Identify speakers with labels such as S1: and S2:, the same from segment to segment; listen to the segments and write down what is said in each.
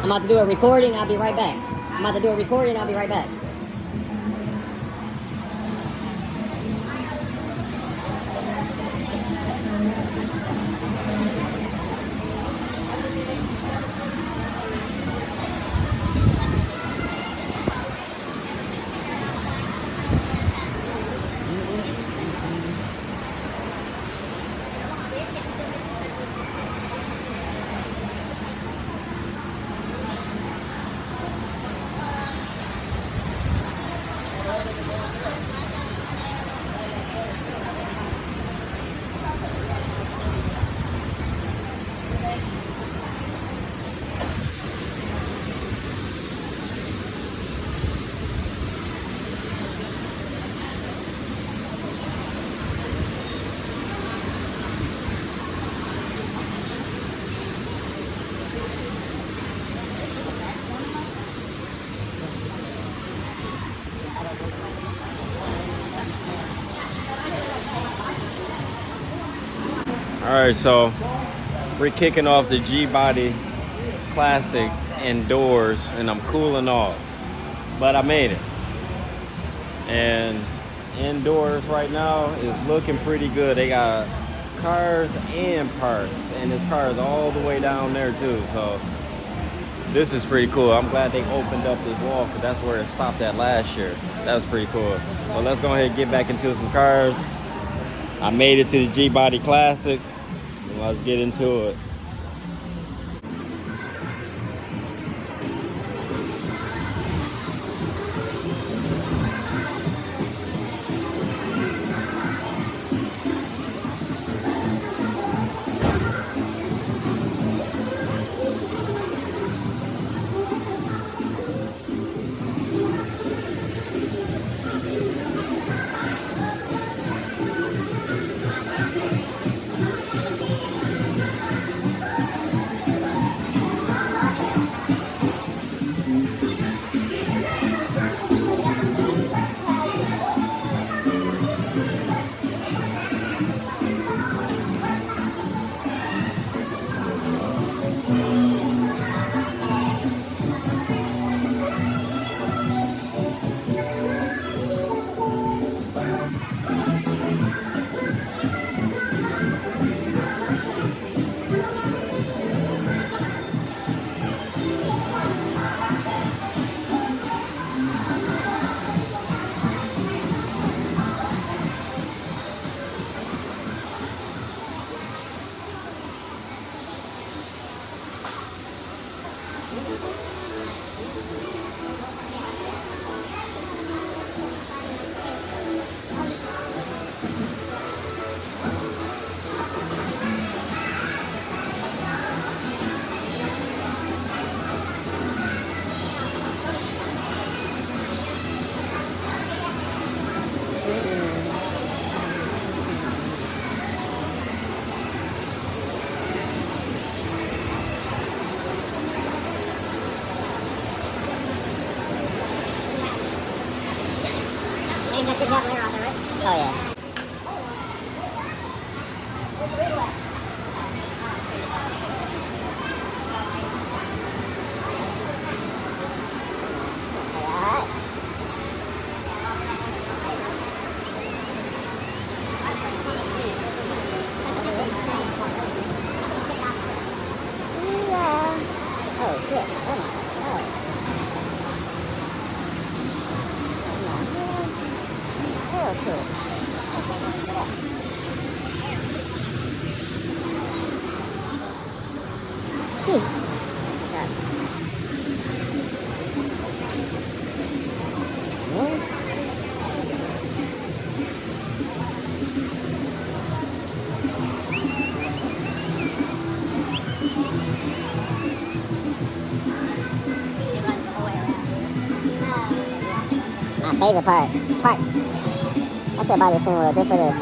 S1: I'm about to do a recording. I'll be right back. I'm about to do a recording. I'll be right back.
S2: Alright, so we're kicking off the GBody Classic indoors and I'm cooling off. But I made it. And indoors right now is looking pretty good. They got cars and parks, and this car is all the way down there too. So this is pretty cool. I'm glad they opened up this wall because that's where it stopped at last year. That was pretty cool. So let's go ahead and get back into some cars. I made it to the GBody Classic. Let's get into it.
S1: Oh yeah. Oh shit. Oh, cool. My favorite part. Parts. I should buy this steering wheel just for this.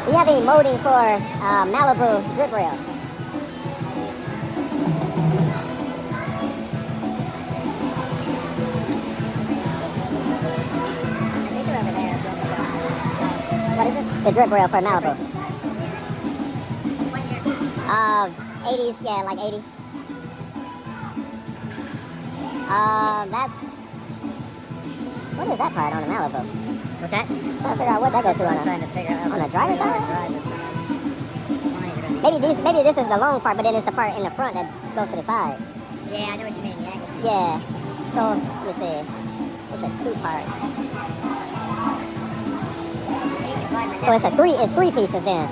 S1: Do you have any molding for Malibu drip rail? What is it? The drip rail for Malibu. What year? 80s, yeah, like 80. That's... What is that part on the Malibu? What's that? Trying to figure out what that goes to on the driver's side? Maybe this is the long part, but then it's the part in the front that goes to the side.
S3: Yeah, I know what you mean. Yeah.
S1: Yeah. So let me see. It's a two-part. So it's three pieces then.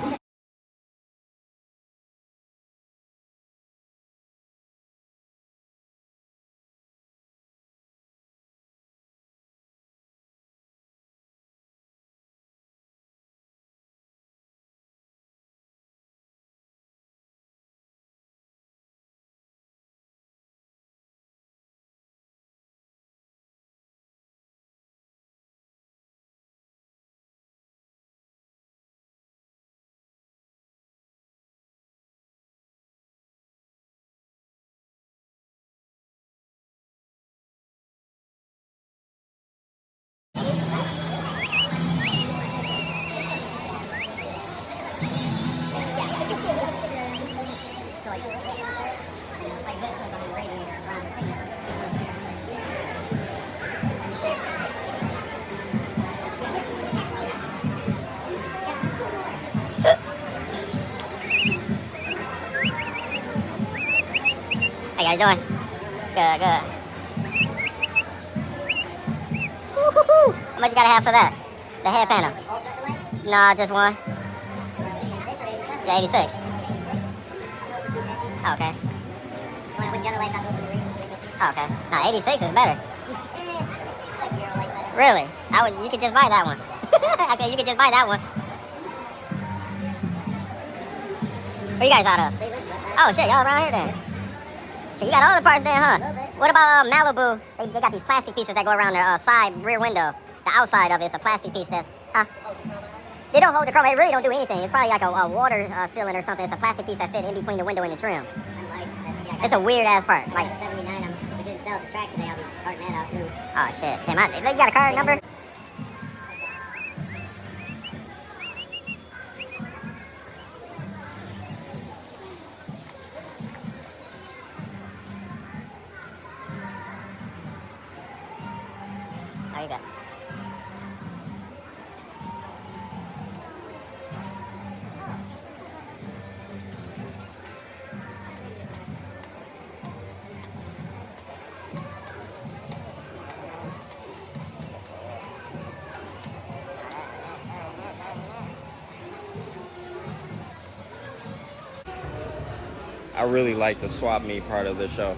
S1: How you guys doing? Good, good. Woo-hoo-hoo. How much you gotta have for that? The head panel? No, just one. Yeah, 86. Oh, okay. Oh, okay. No, 86 is better. Really? You could just buy that one. Okay, you could just buy that one. Where you guys out of? Oh, shit, y'all around here then? So you got all the parts there, huh? What about Malibu? They got these plastic pieces that go around the side rear window. The outside of it's a plastic piece that's, huh? They don't hold the chrome. It really don't do anything. It's probably like a water sealant or something. It's a plastic piece that fit in between the window and the trim. It's a weird ass part. Like
S3: 79. If I didn't sell at the track today, I'll be parting that out too.
S1: Oh shit! Damn, you got a card number? Oh, you got.
S2: I really like the swap meet part of the show.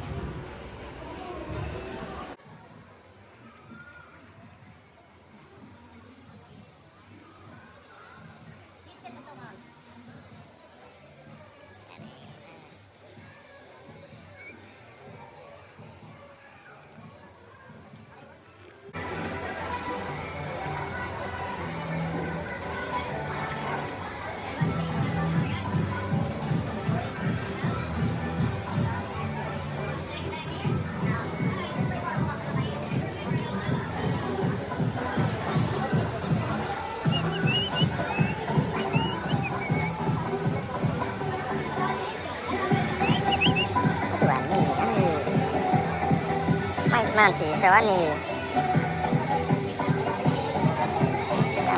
S1: Monty, so I need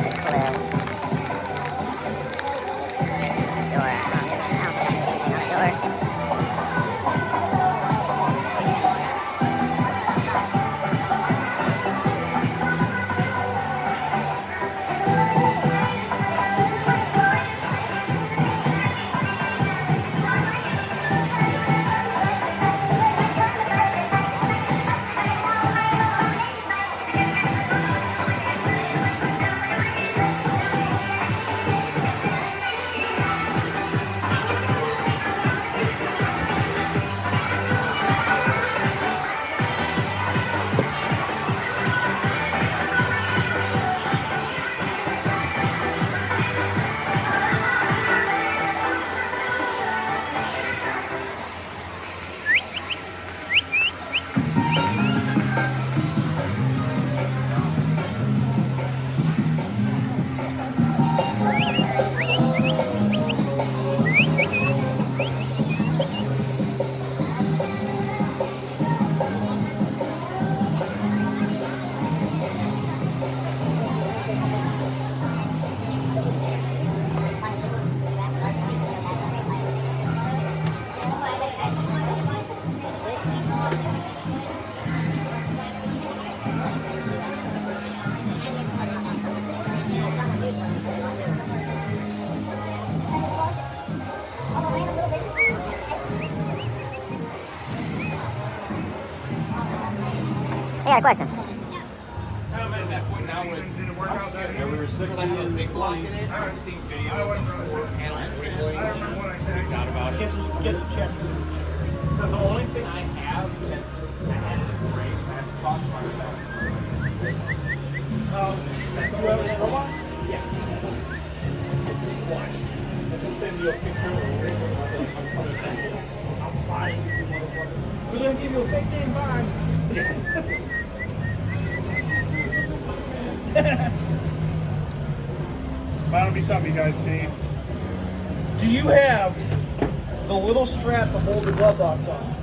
S1: the clips. Door. I don't think I need anything on the doors. a question.
S4: Did it work out there?
S2: Yeah, we were 60 and
S5: big block in it. I've seen videos of panels wiggling.
S4: I don't remember what I said.
S5: Forgot about it.
S4: Get some chassis.
S5: The only thing I have that I had in the frame, I have to cost myself.
S4: You have a robot?
S5: Yeah.
S4: Why? Send you a picture of the rig. I'm fine. We're gonna give you a fake name, bye. That'll be something you guys need. Do you have the little strap to hold the glove box on?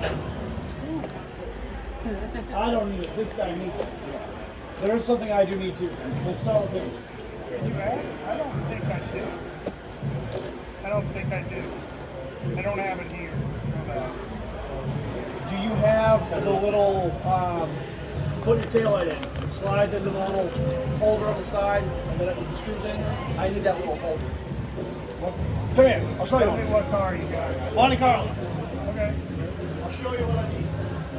S4: I don't need it. This guy needs it. There is something I do need too. There's several things. Can you ask? I don't think I do. I don't think I do. I don't have it here. Do you have the little, put your taillight in. It slides into the little holder on the side, and then it screws in. I need that little holder. Come here, I'll show you. Tell me what car you got. Monte Carlo. Okay. I'll show you what I need.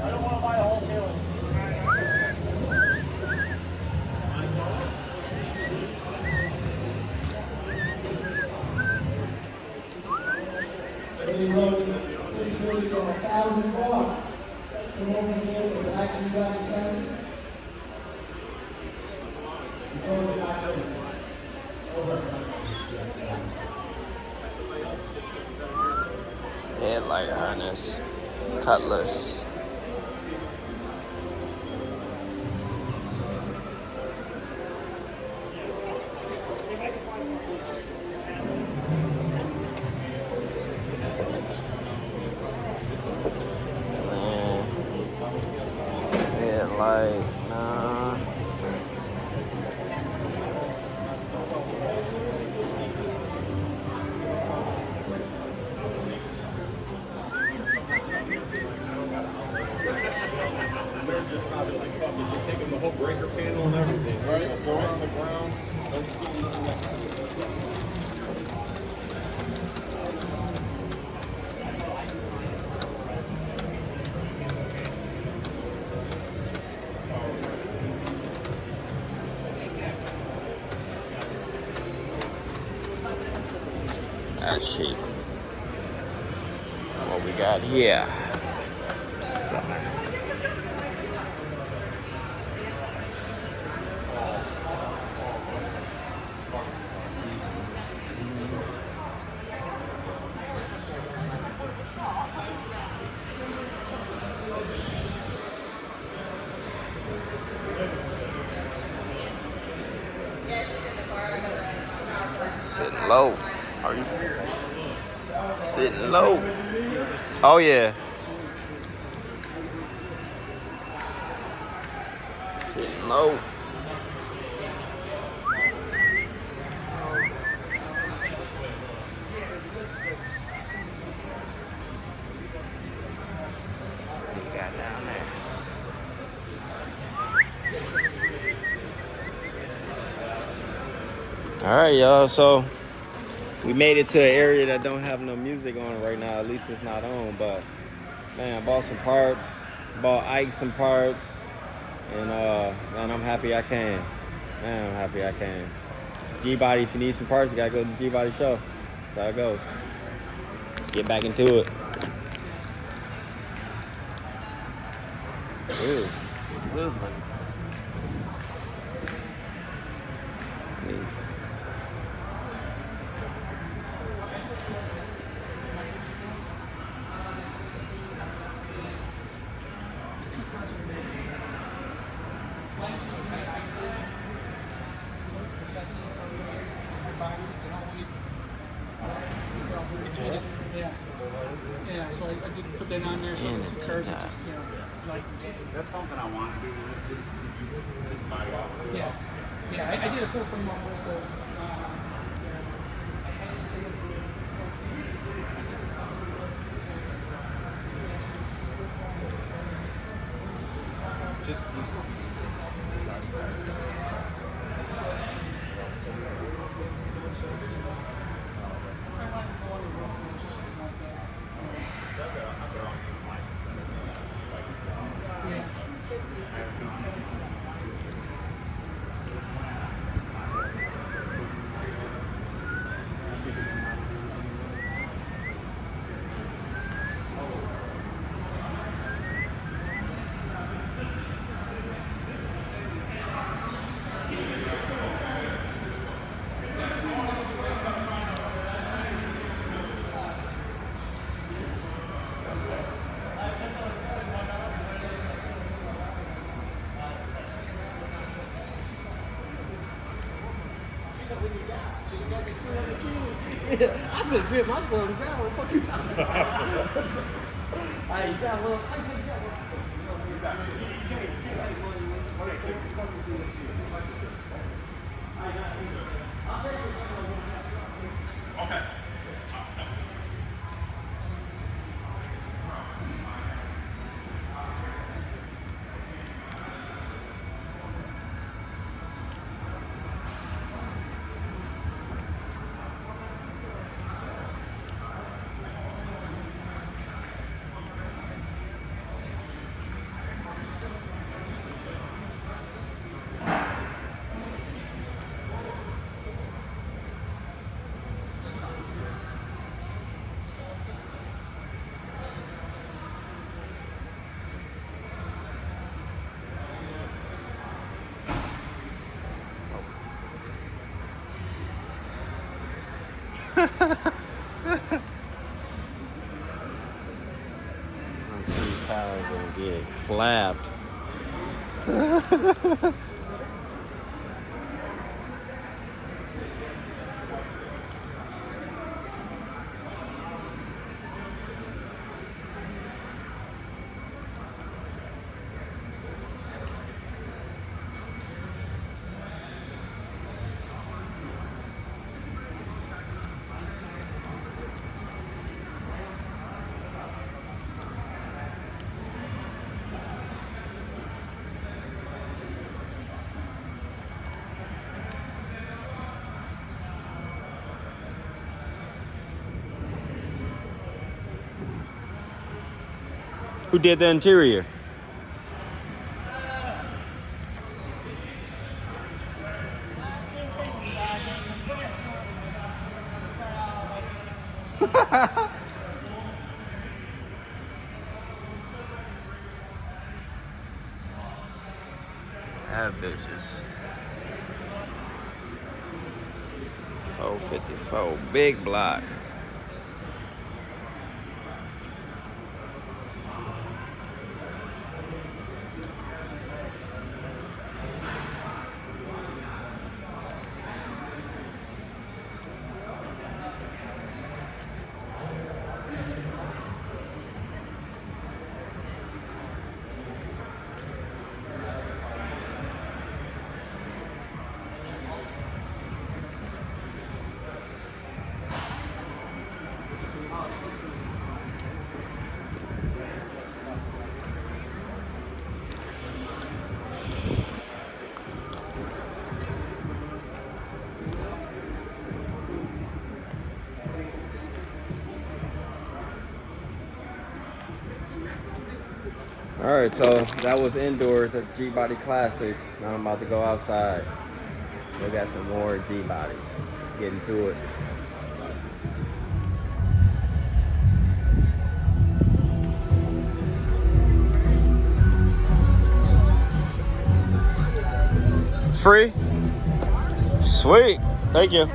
S4: I don't want to buy a whole taillight.
S2: Headlight harness, cutlass. Headlight, nah.
S5: Just taking the whole breaker panel and everything, right? Throw it on the ground.
S2: That's cheap. What we got here? Sitting low. Are you sitting low? Oh yeah. Sitting low. What you got down there? All right, y'all. So we made it to an area that don't have no music on right now. At least it's not on. But man, I bought some parts. Bought Ike some parts, and man, I'm happy I came. Man, I'm happy I came. GBody, if you need some parts, you gotta go to the GBody show. That's how it goes. Let's get back into it. Ooh,
S6: Yeah, so I did put that on there, so
S2: And
S6: the two
S2: the
S6: cars,
S2: T-top.
S6: just, like,
S5: That's something I want to do. Just take the body off.
S6: yeah. Yeah, I did a full frame off first, though.
S5: Just
S4: I said, shit, my phone is down. What the fuck you talking about? Hey, you got a little.
S2: Power gonna get clapped. Who did the interior? That bitches. 454, big block. All right, so that was indoors at G-Body Classics. Now I'm about to go outside. We got some more G-Bodies. Let's get into it. It's free? Sweet. Thank you.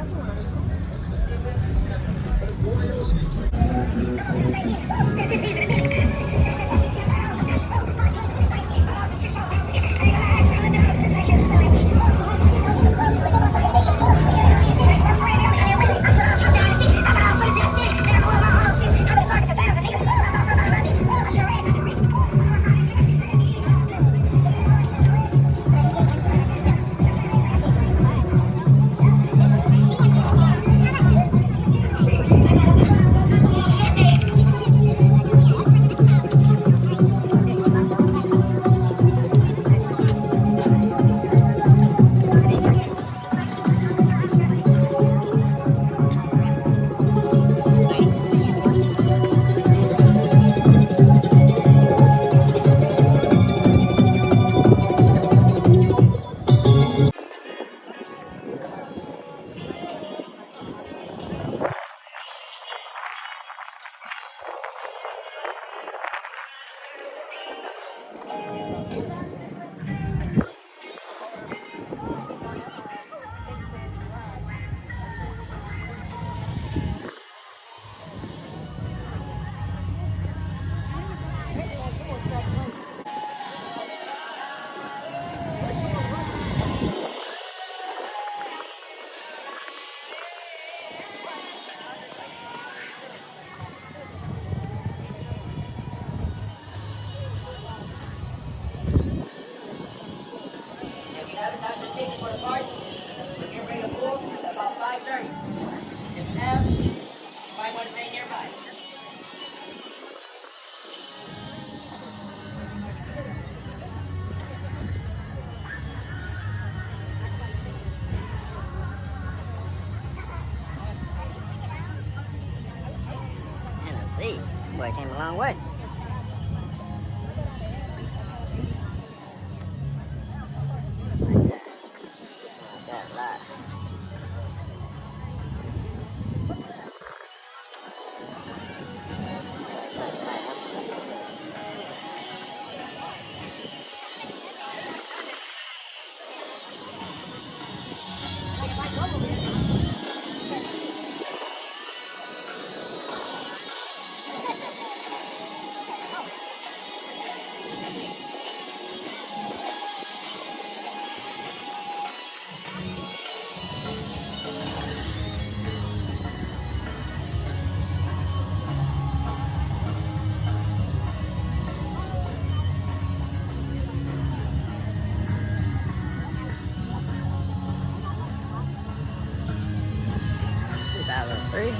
S1: want to stay nearby. Tennessee. Boy, came a long way. That's lot. Three.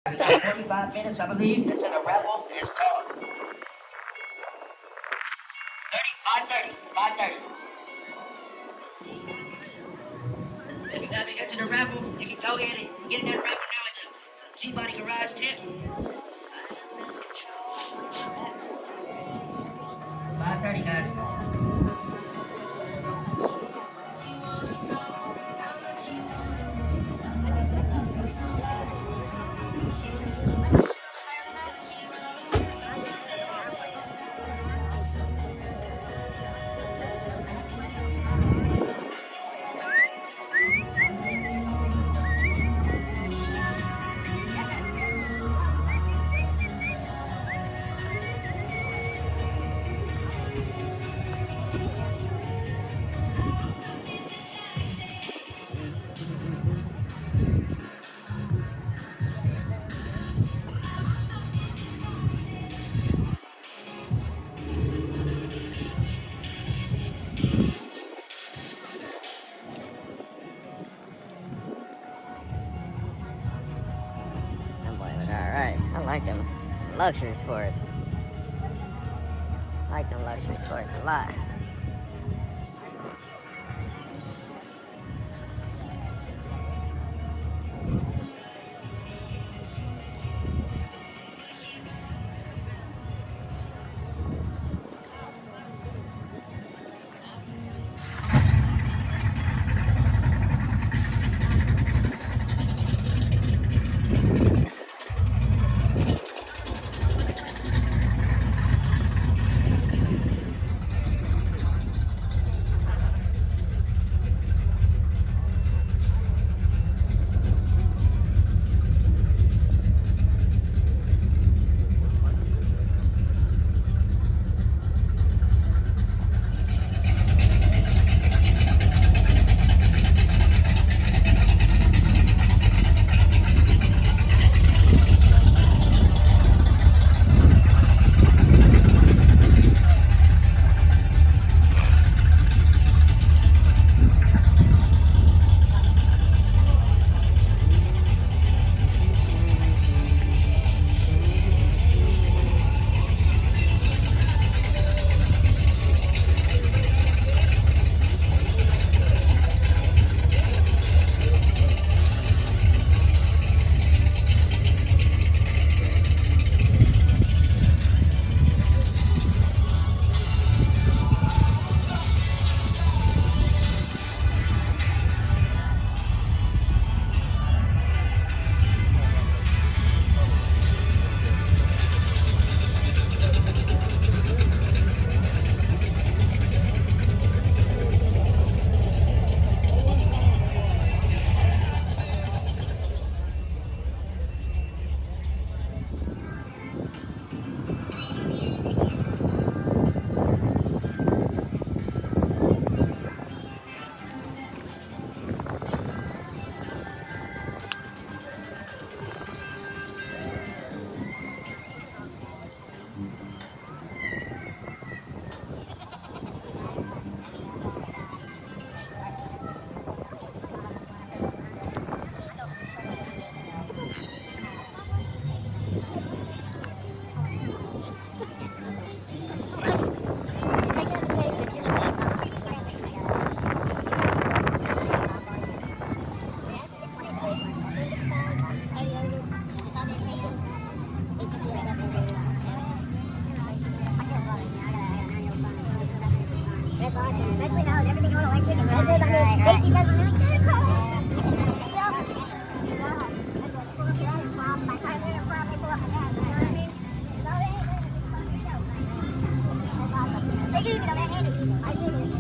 S1: About 45 minutes, I believe, until the raffle is gone. 5:30. If you haven't got to the raffle, you can go ahead and get that raffle now at the G-Body Garage tent. 5:30, guys. Alright, I like them luxury sports. I like them luxury sports a lot.
S3: Especially now with everything going electric and buses. I mean, safety doesn't really care. Pull up your other problem. My tires are a problem. They pull up my gas. You know what I mean? So it ain't really a big deal. That's awesome. Take it easy, though, man. Handy. I do it.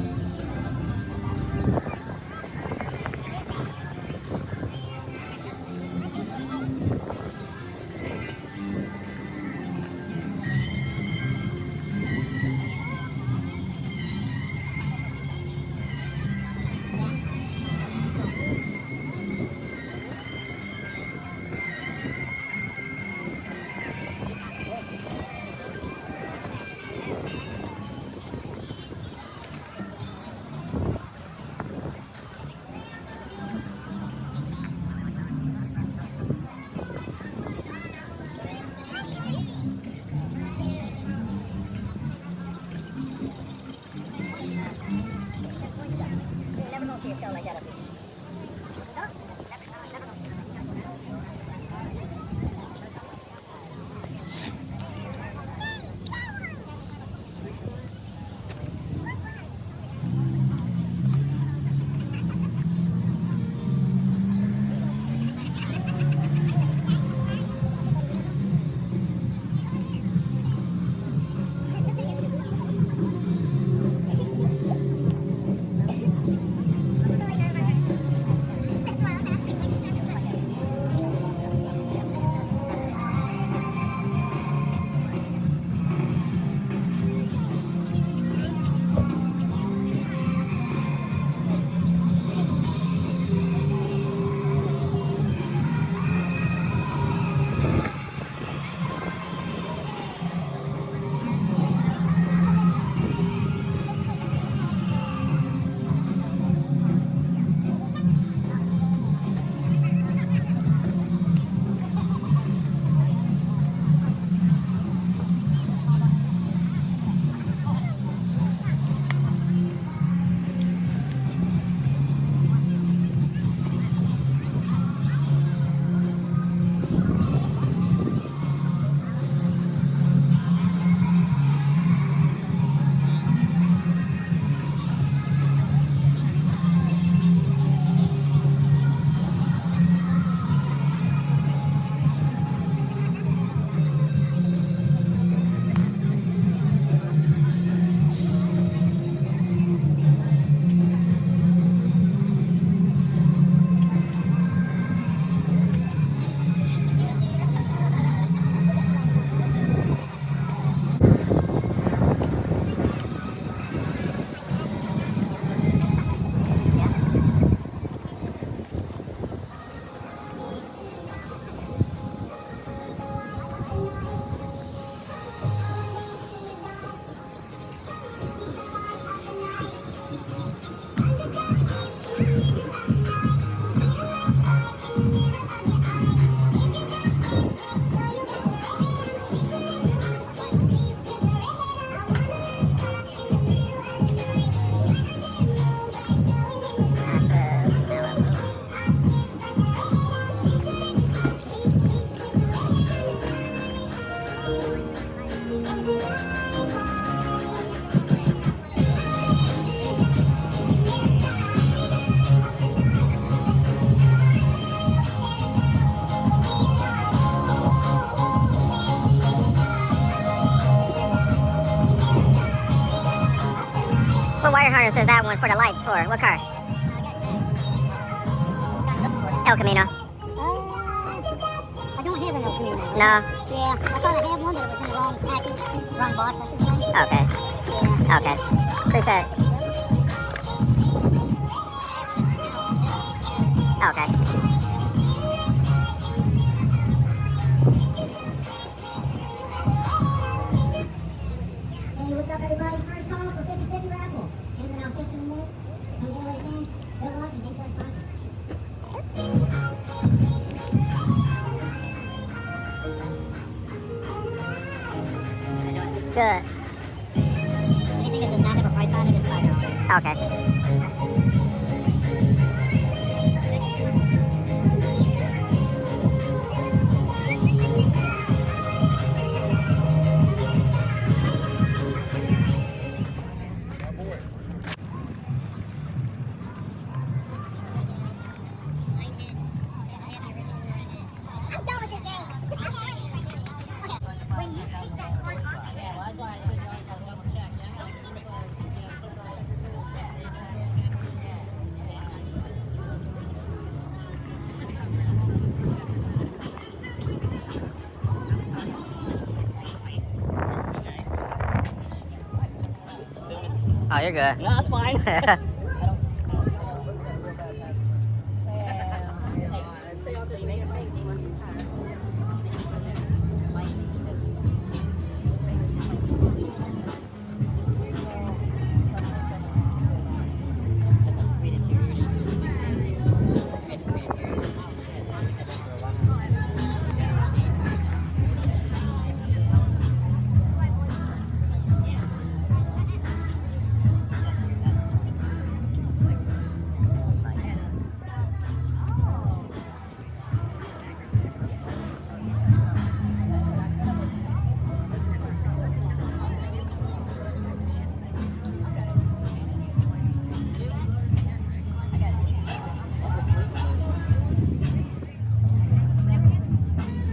S1: siren says that one for the lights for? What car? El Camino.
S3: I don't have an El Camino.
S1: No?
S3: Yeah, I thought I had one, but it was in the wrong package, wrong box, I should say.
S1: Okay.
S3: Yeah.
S1: Okay. Appreciate it. Okay.
S3: Hey, what's up, everybody? First call for 50/50 raffle. Ends in about 15 minutes. Come get away soon. Good luck and thanks for the sponsor.
S1: Good.
S3: Anything that does not have a price on it is $5.
S1: Okay.
S3: I'm done with this game. When you take that one off,
S1: Oh, you're good.
S7: No, that's fine.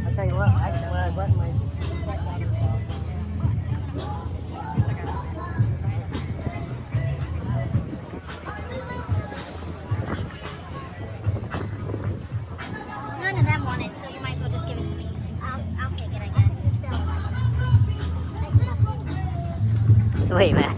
S7: I'll tell you what, actually, when I was wetting my
S3: none of them want it, so you might as well just give it to me. I'll take it, I guess.
S1: Sweet, man.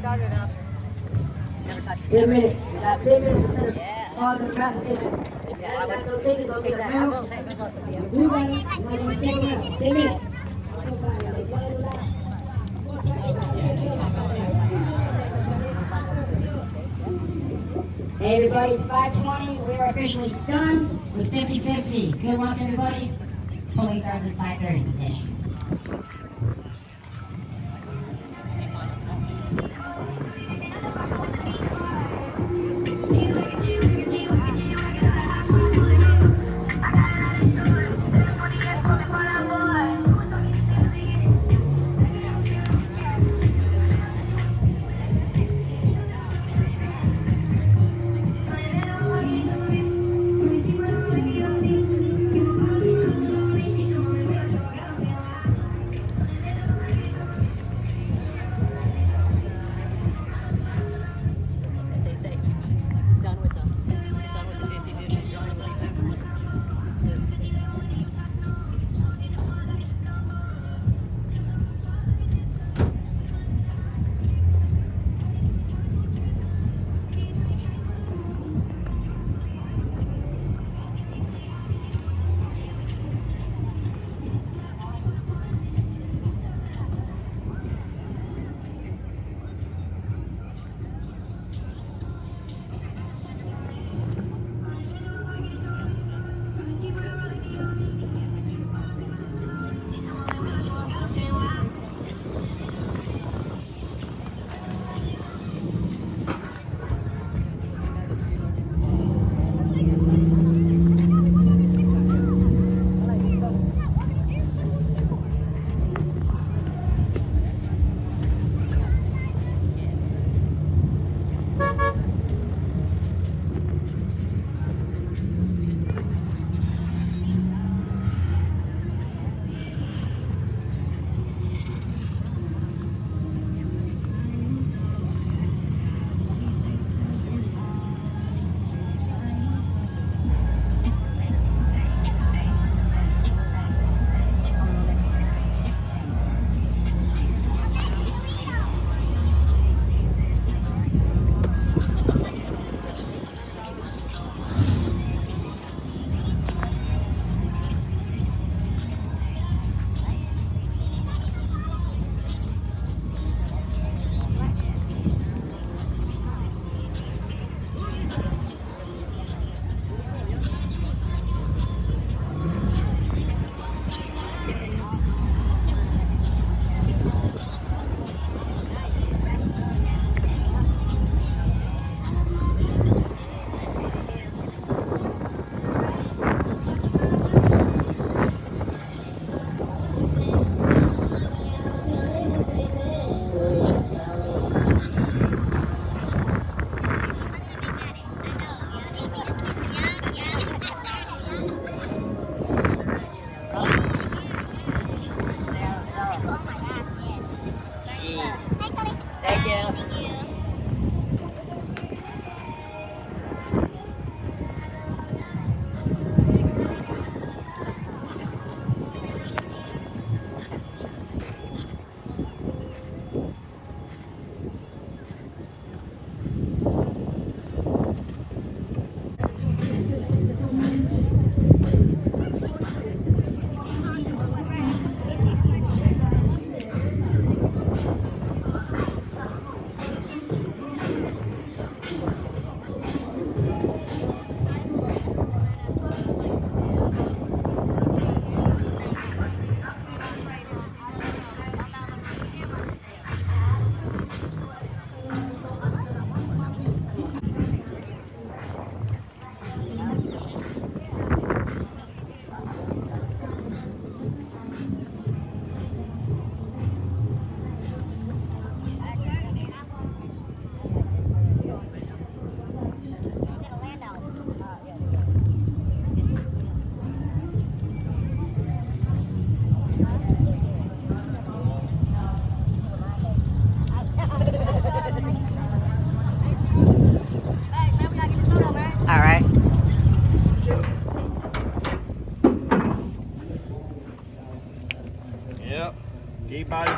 S7: started up. Never touched it.
S8: 10 minutes. We got 10 minutes until all the traffic tickets. If you haven't got no tickets, go get a round. If you got it, you might want to second round. 10 minutes. Hey everybody, it's 5:20. We are officially done with 50/50. Good luck everybody. Polling starts at 5:30-ish.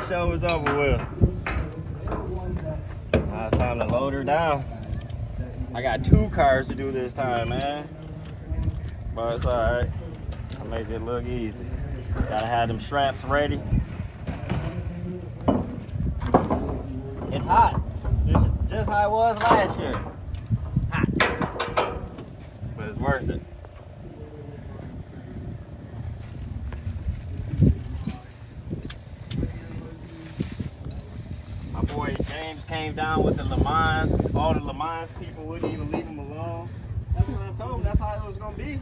S2: show is over with. Now it's time to load her down. I got 2 cars to do this time, man. But it's alright. I make it look easy. Gotta have them straps ready. It's hot. This is just how it was last year. Hot. But it's worth it. My boy James came down with the Le Mans. All the Le Mans people wouldn't even leave him alone. That's what I told him. That's how it was gonna be.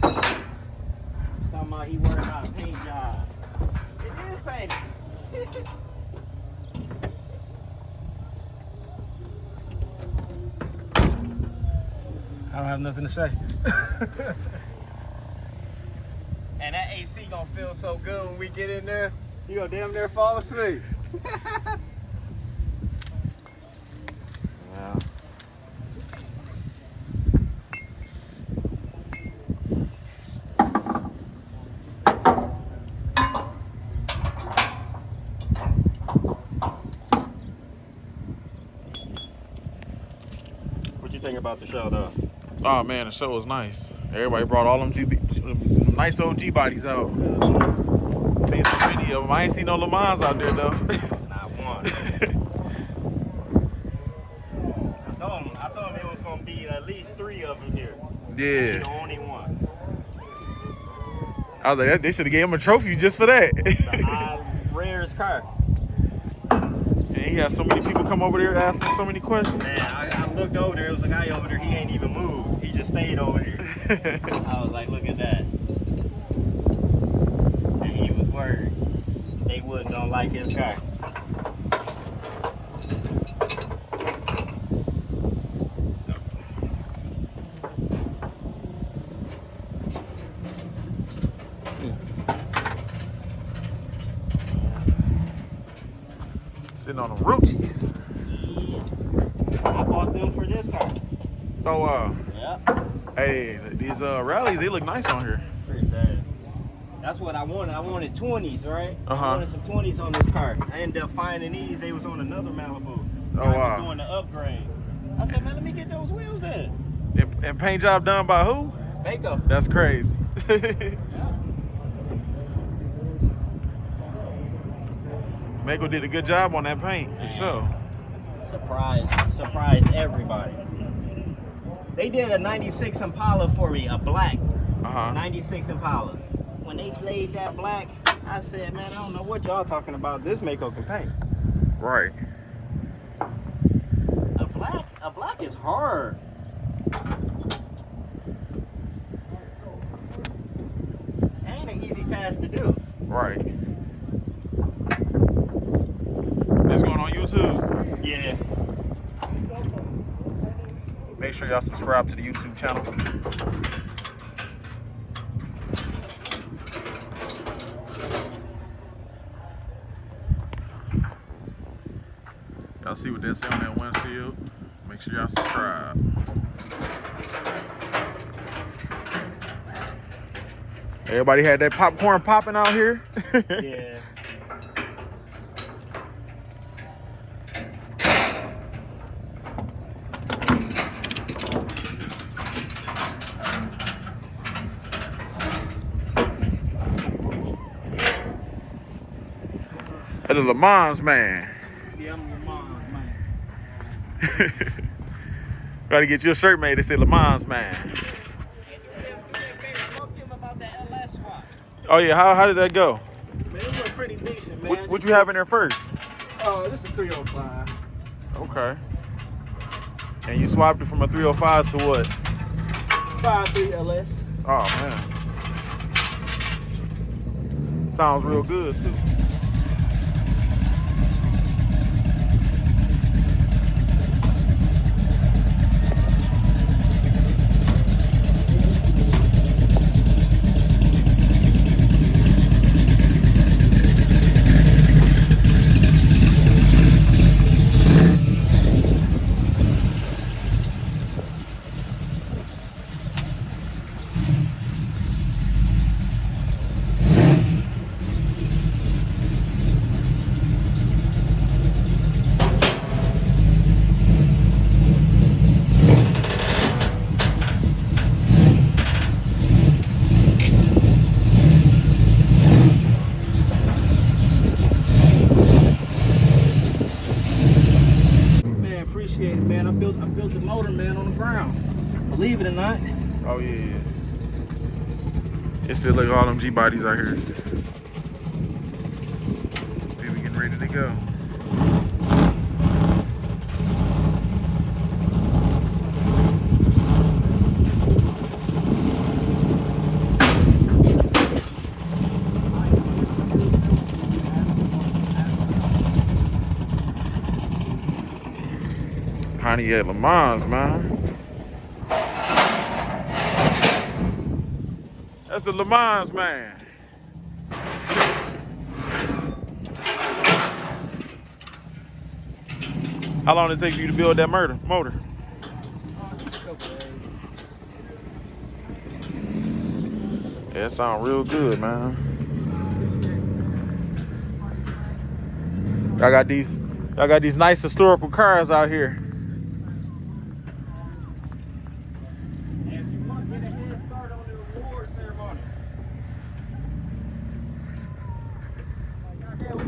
S2: Talking about he worried about a paint job. It is painted.
S4: I don't have nothing to say.
S2: And that AC gonna feel so good when we get in there. You gonna damn near fall asleep. Wow. What you think about the show, though?
S9: Oh man, the show was nice. Everybody brought all them nice old G bodies out. Seen some video of them. I ain't seen no Le Mans out there though.
S2: Not one. I told him it was gonna be at least 3 of them here.
S9: Yeah.
S2: The only one.
S9: I was like, they should have gave him a trophy just for that.
S2: The rarest car.
S9: And he had so many people come over there asking so many questions.
S2: Man, I looked over there. There was a guy over there. He ain't even moved. He just stayed over there. I was like, look at that. And he was worried. They don't like his car.
S9: Sitting on the roaches.
S2: I bought them for this car.
S9: Oh,
S2: Yeah.
S9: hey, these rallies, they look nice on here.
S2: Appreciate it. That's what I wanted. I wanted 20s, right?
S9: Uh-huh.
S2: I wanted some 20s on this car. I ended up finding these. They was on another Malibu.
S9: Oh,
S2: I was
S9: wow.
S2: doing the upgrade. I said, man, let me get those wheels then.
S9: And paint job done by who?
S2: Baco.
S9: That's crazy. Mako did a good job on that paint, for sure.
S2: Surprise everybody. They did a 96 Impala for me, a black. 96 Impala. When they laid that black, I said, man, I don't know what y'all talking about. This Mako can paint.
S9: Right.
S2: A black is hard. Ain't an easy task to do.
S9: Right. This going on YouTube?
S2: Yeah.
S9: Make sure y'all subscribe to the YouTube channel. Y'all see what they say on that windshield? Make sure y'all subscribe. Everybody had that popcorn popping out here.
S2: Yeah.
S9: That's the Le Mans man.
S2: Yeah, I'm Le Mans man.
S9: Gotta get you a shirt made that say Le Mans man. Oh yeah, how did that go?
S4: Man, it looked pretty decent, man.
S9: What you have in there first?
S4: Oh, this is 305.
S9: Okay. And you swapped it from a 305 to what?
S4: 53 LS.
S9: Oh man. Sounds real good too.
S2: built the motor, man, on the ground. Believe it or not.
S9: Oh yeah. It still like all them G-bodies out here. Baby getting ready to go. Pontiac Le Mans, man. That's the Le Mans, man. How long did it take you to build that motor? Yeah, it sounds real good, man. I got these nice historical cars out here.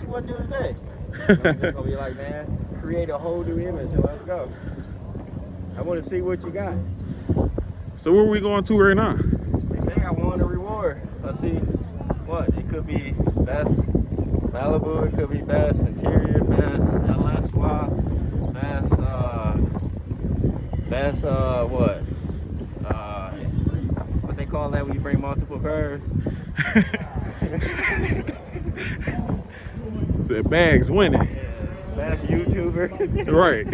S2: What do today? I'm just gonna be like, man, create a whole new image and let's go. I want to see what you got.
S9: So where are we going to right now?
S2: They say I won a reward. Let's see what it could be. Best Malibu, it could be best interior, best LSY, best what they call that when you bring multiple cars?
S9: Said Bags winning.
S2: Yeah, best YouTuber.
S9: Right.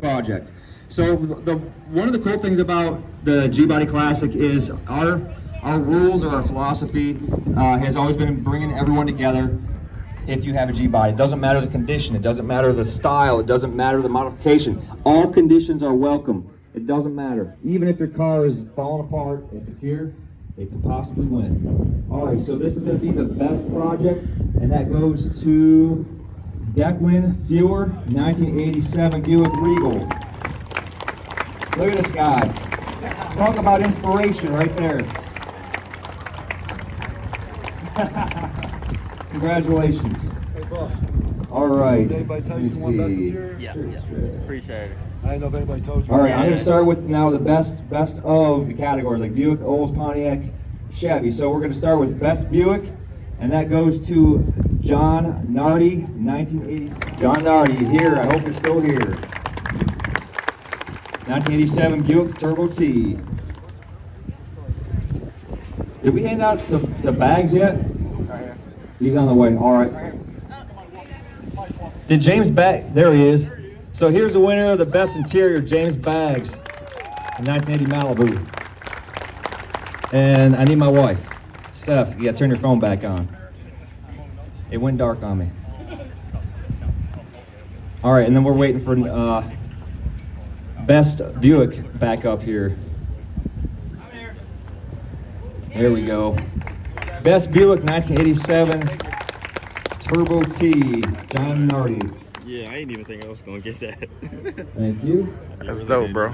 S10: Project. So one of the cool things about the G-Body Classic is our rules or our philosophy has always been bringing everyone together. If you have a G-Body, it doesn't matter the condition, it doesn't matter the style, it doesn't matter the modification. All conditions are welcome. It doesn't matter. Even if your car is falling apart, if it's here, it can possibly win. All right, so this is going to be the best project, and that goes to Declan Fewer, 1987 Buick Regal. Look at this guy. Talk about inspiration right there. Congratulations.
S4: Hey, boss.
S10: All right.
S4: Did anybody tell
S10: Let
S4: you
S10: me
S4: you won best
S10: see.
S4: interior?
S2: Yeah. Appreciate it.
S4: I didn't know if anybody told you.
S10: All right, I'm going to start with now the best of the categories, like Buick, Olds, Pontiac, Chevy. So we're going to start with best Buick, and that goes to John Nardi, 1980. John Nardi, here. I hope you're still here. 1987 Buick Turbo T. Did we hand out to Bags yet? He's on the way. All right. Did James Bag? There he is. So here's the winner of the best interior, James Bags, in 1980 Malibu. And I need my wife, Steph. You gotta turn your phone back on. It went dark on me. All right, and then we're waiting for best Buick back up here. There we go. Best Buick 1987 Turbo T, John Nardi.
S2: Yeah, I didn't even think I was gonna get that.
S10: Thank you.
S9: That's dope, bro.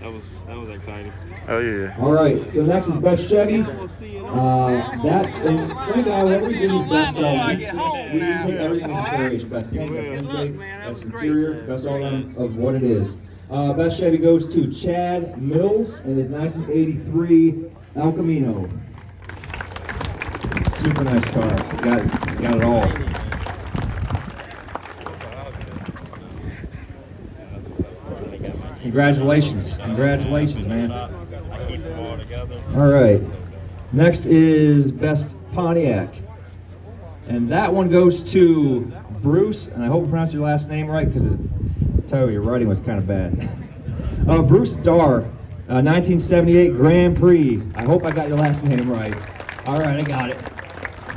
S2: That was exciting.
S9: Oh yeah.
S10: All right, so next is best Chevy. That and right now, whenever we do these best stuff, we take everything into consideration. Best paint, best engine, best interior, best all of what it is. Best Chevy goes to Chad Mills in his 1983 El Camino. Super nice car. He's got it all. Congratulations, man. All right, next is best Pontiac, and that one goes to Bruce, and I hope I pronounced your last name right, because I tell you, your writing was kind of bad. Bruce Darr, 1978 Grand Prix. I hope I got your last name right. All right, I got it.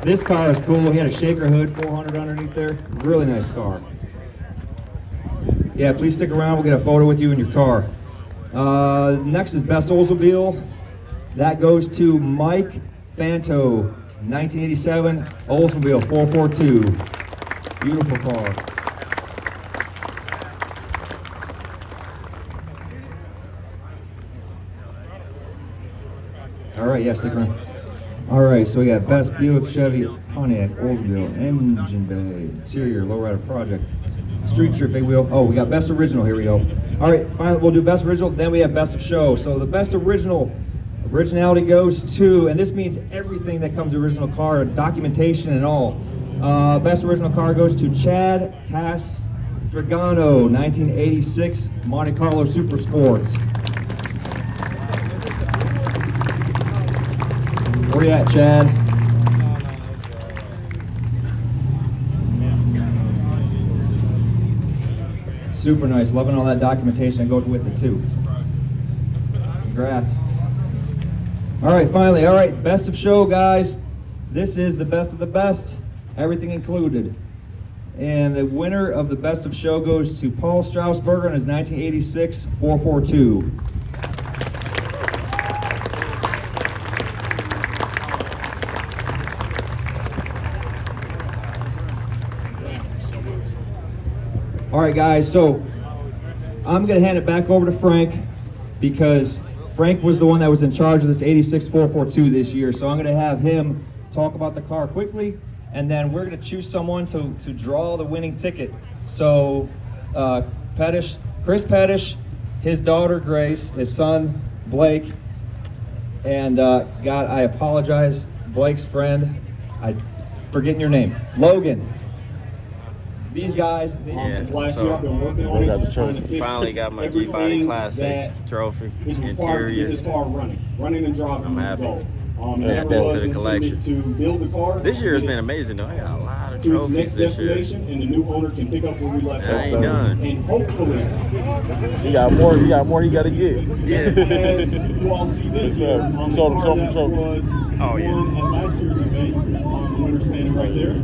S10: This car is cool. He had a shaker hood, 400 underneath there. Really nice car. Yeah, please stick around. We'll get a photo with you in your car. Next is best Oldsmobile. That goes to Mike Fanto, 1987 Oldsmobile 442. Beautiful car. All right, yeah, stick around. All right, so we got best Buick Chevy Pontiac, Oldsmobile, engine bay, interior, lowrider project, street strip, big wheel. Oh, we got best original. Here we go. All right, finally, we'll do best original. Then we have best of show. So the best originality goes to, and this means everything that comes to original car, documentation and all. Best original car goes to Chad Castragano, 1986 Monte Carlo Super Sport. Where you at, Chad? Super nice. Loving all that documentation that goes with it too. Congrats. All right, finally. All right, best of show, guys. This is the best of the best. Everything included. And the winner of the best of show goes to Paul Strausberger and his 1986 442. All right, guys, so I'm going to hand it back over to Frank because Frank was the one that was in charge of this 86 442 this year. So I'm going to have him talk about the car quickly, and then we're going to choose someone to draw the winning ticket. So Chris Pettish, his daughter Grace, his son Blake, and God, I apologize, Blake's friend, I'm forgetting your name, Logan. These guys,
S2: Yeah,
S4: last
S2: so
S4: year I've been working on
S9: got
S4: it,
S9: the
S4: trying to
S9: trophy.
S4: fix
S2: finally got my
S4: everything
S2: G-Body Classic
S4: that
S2: trophy,
S4: is required to get
S2: interior.
S4: this car running and driving.
S2: I'm
S4: was the
S2: happy.
S4: goal.
S2: Add
S4: Never
S2: that to
S4: was
S2: the
S4: intended
S2: collection.
S4: to build the car.
S2: This year has
S4: get
S2: been
S4: it
S2: amazing though. I got a lot of
S4: to its
S2: trophies
S4: next
S2: this year.
S4: destination, and the new owner can pick up where we left
S2: I ain't
S4: off.
S2: done.
S4: And hopefully,
S9: He got more he got to get.
S4: as you all see this year, the car that was
S2: Oh, yeah.
S4: won at last year's event, the winner standing right there.